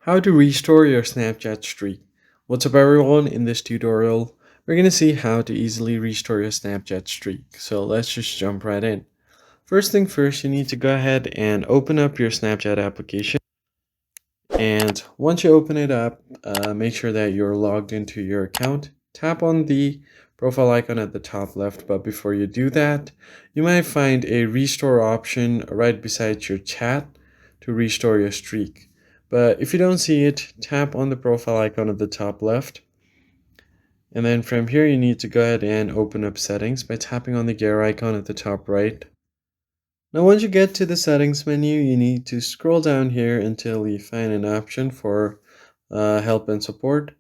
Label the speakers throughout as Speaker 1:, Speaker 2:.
Speaker 1: How to restore your Snapchat streak. What's up everyone, in this tutorial we're going to see how to easily restore your Snapchat streak. So let's just jump right in. First thing first, you need to go ahead and open up your Snapchat application. And once you open it up, make sure that you're logged into your account. Tap on the profile icon at the top left, but before you do that, you might find a restore option right beside your chat to restore your streak. But if you don't see it, tap on the profile icon at the top left. And then from here, you need to go ahead and open up settings by tapping on the gear icon at the top right. Now once you get to the settings menu, you need to scroll down here until you find an option for help and support.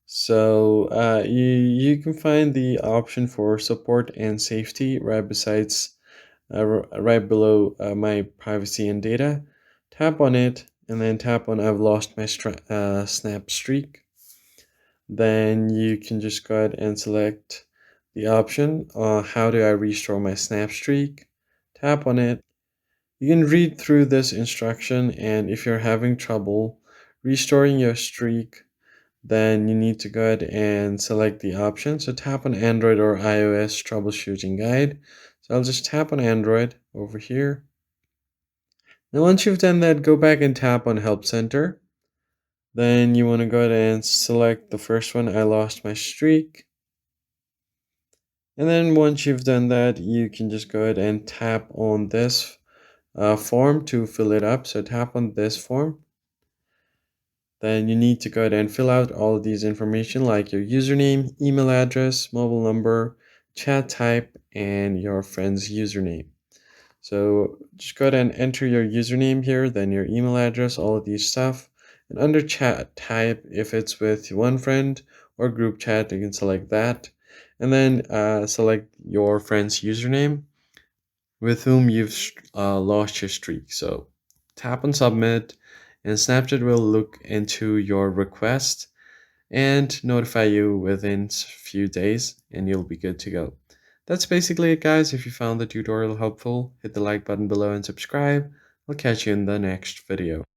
Speaker 1: So you can find the option for support and safety right besides, right below my privacy and data. Tap on it and then tap on I've lost my snap streak. Then you can just go ahead and select the option, how do I restore my snap streak? Tap on it. You can read through this instruction, and if you're having trouble restoring your streak, then you need to go ahead and select the option. So tap on Android or iOS troubleshooting guide. So I'll just tap on Android over here. Now once you've done that, go back and tap on Help Center. Then you want to go ahead and select the first one, I lost my streak. And then once you've done that, you can just go ahead and tap on this form to fill it up. So tap on this form. Then you need to go ahead and fill out all of these information like your username, email address, mobile number, chat type, and your friend's username. So just go ahead and enter your username here, then your email address, all of these stuff. And under chat type, if it's with one friend or group chat, you can select that. And then select your friend's username with whom you've lost your streak. So tap on submit, and Snapchat will look into your request and notify you within a few days, and you'll be good to go. That's basically it, guys. If you found the tutorial helpful, hit the like button below and subscribe. I'll catch you in the next video.